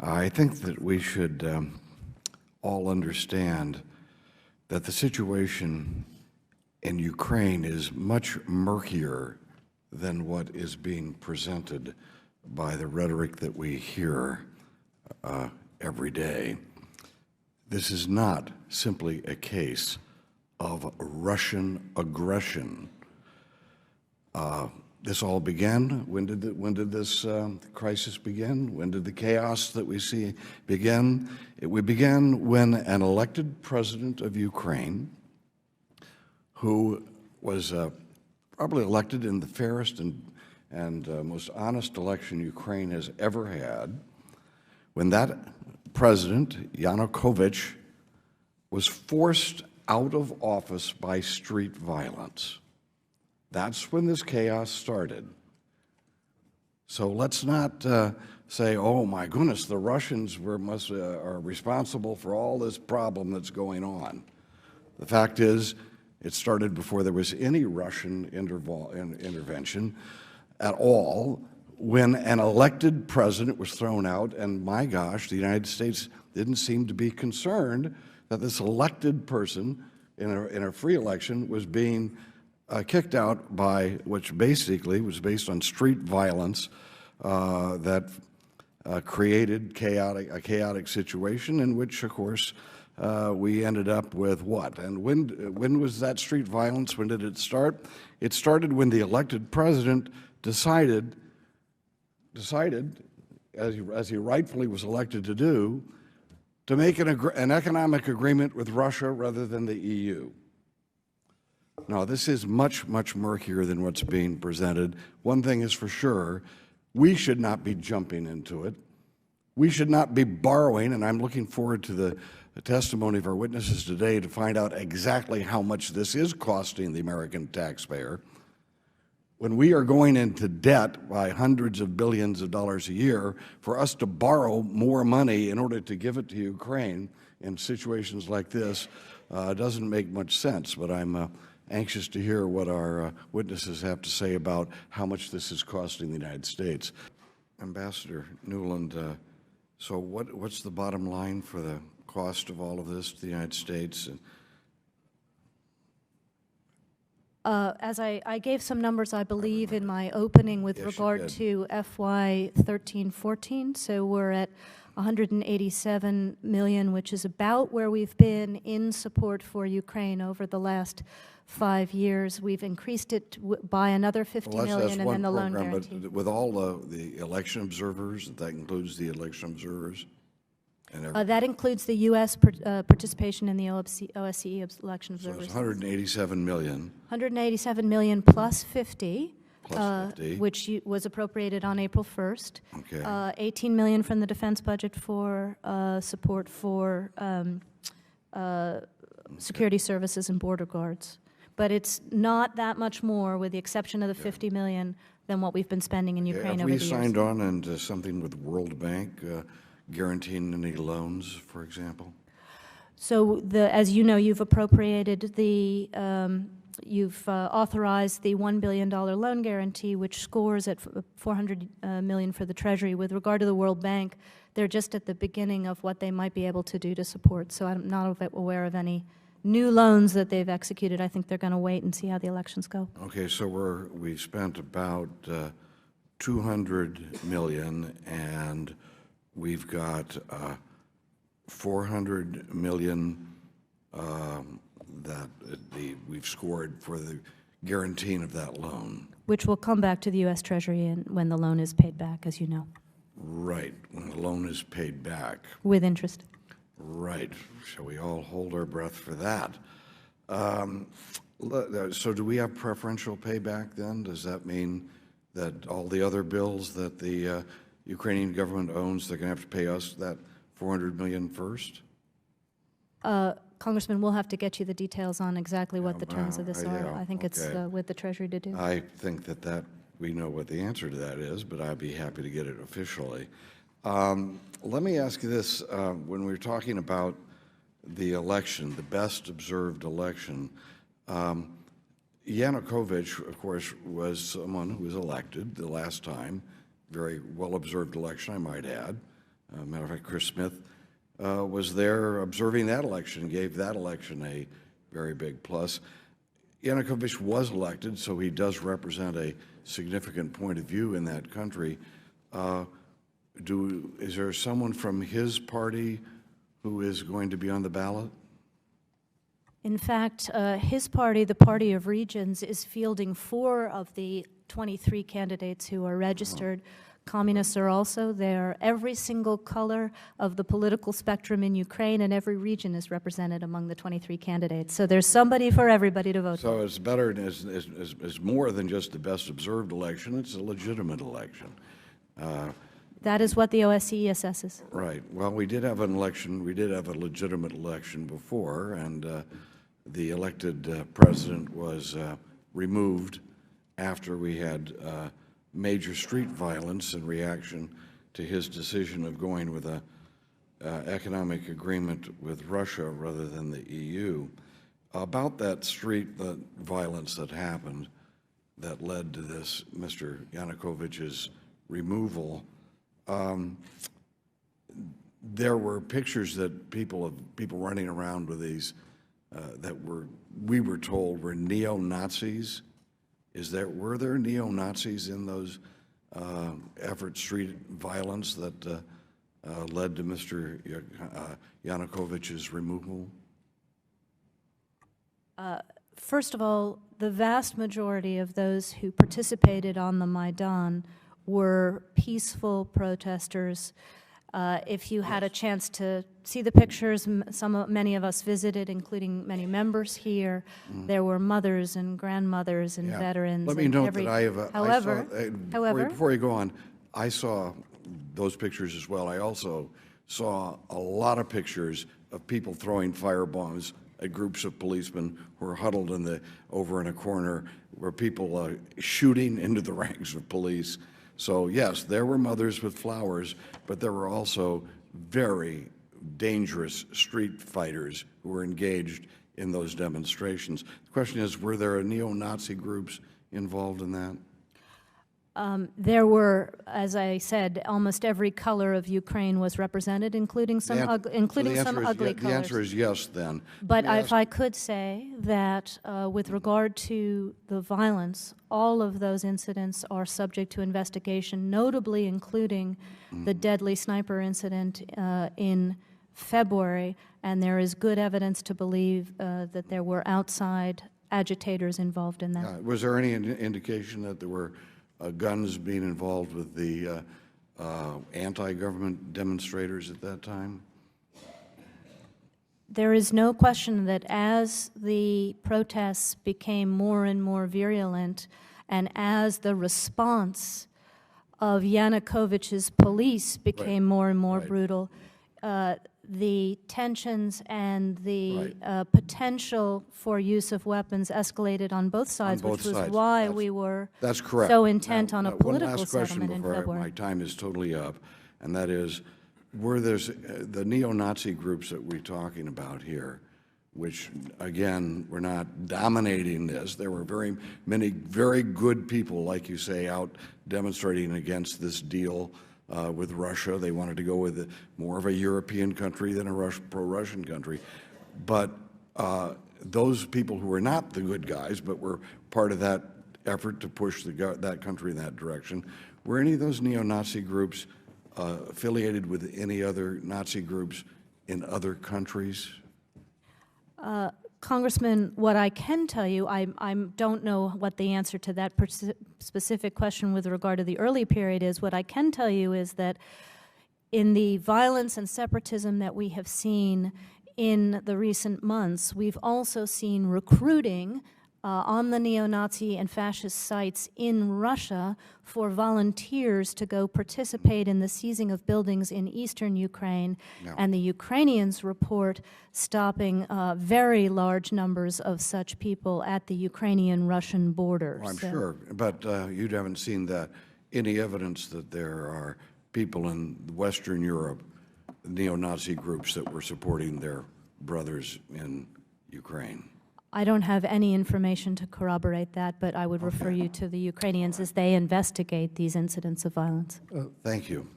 I think that we should all understand that the situation in Ukraine is much murkier than what is being presented by the rhetoric that we hear every day. This is not simply a case of Russian aggression. This all began. When did this crisis begin? When did the chaos that we see begin? We began when an elected president of Ukraine, who was probably elected in the fairest and most honest election Ukraine has ever had, when that president, Yanukovych, was forced out of office by street violence. That's when this chaos started. So let's not say, oh my goodness, the Russians are responsible for all this problem that's going on. The fact is, it started before there was any Russian intervention at all, when an elected president was thrown out, and my gosh, the United States didn't seem to be concerned that this elected person in a free election was being kicked out by, which basically was based on street violence that created a chaotic situation in which, of course, we ended up with what? And when was that street violence? When did it start? It started when the elected president decided, as he rightfully was elected to do, to make an economic agreement with Russia rather than the EU. Now, this is much, much murkier than what's being presented. One thing is for sure, we should not be jumping into it. We should not be borrowing, and I'm looking forward to the testimony of our witnesses today to find out exactly how much this is costing the American taxpayer. When we are going into debt by hundreds of billions of dollars a year, for us to borrow more money in order to give it to Ukraine in situations like this doesn't make much sense. But I'm anxious to hear what our witnesses have to say about how much this is costing the United States. Ambassador Nuland, so what's the bottom line for the cost of all of this to the United States? As I gave some numbers, I believe, in my opening with regard to FY 13-14, so we're at 187 million, which is about where we've been in support for Ukraine over the last 5 years. We've increased it by another 50 million, and then the loan guarantee. But with all the election observers, that includes the election observers? That includes the U.S. participation in the OSCE election observers. So it's 187 million. 187 million plus 50. Plus 50. Which was appropriated on April 1st. Okay. 18 million from the defense budget for support for security services and border guards. But it's not that much more, with the exception of the 50 million, than what we've been spending in Ukraine over the years. Have we signed on into something with World Bank, guaranteeing any loans, for example? So, as you know, you've appropriated the, you've authorized the $1 billion loan guarantee, which scores at 400 million for the Treasury. With regard to the World Bank, they're just at the beginning of what they might be able to do to support. So I'm not aware of any new loans that they've executed. I think they're going to wait and see how the elections go. Okay, so we spent about 200 million, and we've got 400 million that we've scored for the guaranteeing of that loan. Which will come back to the U.S. Treasury when the loan is paid back, as you know. Right, when the loan is paid back. With interest. Right. Shall we all hold our breath for that? So do we have preferential payback then? Does that mean that all the other bills that the Ukrainian government owns, they're going to have to pay us that 400 million first? Congressman, we'll have to get you the details on exactly what the terms of this are. I think it's with the Treasury to do. I think that we know what the answer to that is, but I'd be happy to get it officially. Let me ask you this. When we're talking about the election, the best observed election, Yanukovych, of course, was someone who was elected the last time, very well-observed election, I might add, Matter of fact, Chris Smith was there observing that election, gave that election a very big plus. Yanukovych was elected, so he does represent a significant point of view in that country. Is there someone from his party who is going to be on the ballot? In fact, his party, the Party of Regions, is fielding 4 of the 23 candidates who are registered. Communists are also there. Every single color of the political spectrum in Ukraine and every region is represented among the 23 candidates. So there's somebody for everybody to vote for. So it's better, it's more than just the best observed election, it's a legitimate election. That is what the OSCE assesses. Right. Well, we did have an election, we did have a legitimate election before, and the elected president was removed after we had major street violence in reaction to his decision of going with an economic agreement with Russia rather than the EU. About that street violence that happened that led to this Mr. Yanukovych's removal, there were pictures that people running around with these we were told were neo-Nazis. Were there neo-Nazis in those Everett Street violence that led to Mr. Yanukovych's removal? First of all, the vast majority of those who participated on the Maidan were peaceful protesters. If you had a chance to see the pictures, many of us visited, including many members here. There were mothers and grandmothers and veterans. Let me note that I have. However, before you go on, I saw those pictures as well. I also saw a lot of pictures of people throwing firebombs at groups of policemen who were huddled over in a corner, where people shooting into the ranks of police. So yes, there were mothers with flowers, but there were also very dangerous street fighters who were engaged in those demonstrations. The question is, were there neo-Nazi groups involved in that? There were, as I said, almost every color of Ukraine was represented, including some ugly colors. The answer is yes, then. But if I could say that with regard to the violence, all of those incidents are subject to investigation, notably including the deadly sniper incident in February, and there is good evidence to believe that there were outside agitators involved in that. Was there any indication that there were guns being involved with the anti-government demonstrators at that time? There is no question that as the protests became more and more virulent, and as the response of Yanukovych's police became more and more brutal, the tensions and the potential for use of weapons escalated on both sides, which was why we were so intent on a political settlement in February. One last question before my time is totally up, and that is, were there the neo-Nazi groups that we're talking about here, which, again, were not dominating this. There were very many very good people, like you say, out demonstrating against this deal with Russia. They wanted to go with more of a European country than a pro-Russian country. But those people who were not the good guys, but were part of that effort to push that country in that direction, were any of those neo-Nazi groups affiliated with any other Nazi groups in other countries? Congressman, what I can tell you, I don't know what the answer to that specific question with regard to the early period is. What I can tell you is that in the violence and separatism that we have seen in the recent months, we've also seen recruiting on the neo-Nazi and fascist sites in Russia for volunteers to go participate in the seizing of buildings in eastern Ukraine, and the Ukrainians report stopping very large numbers of such people at the Ukrainian-Russian border. Well, I'm sure, but you haven't seen any evidence that there are people in Western Europe, neo-Nazi groups, that were supporting their brothers in Ukraine. I don't have any information to corroborate that, but I would refer you to the Ukrainians as they investigate these incidents of violence. Thank you.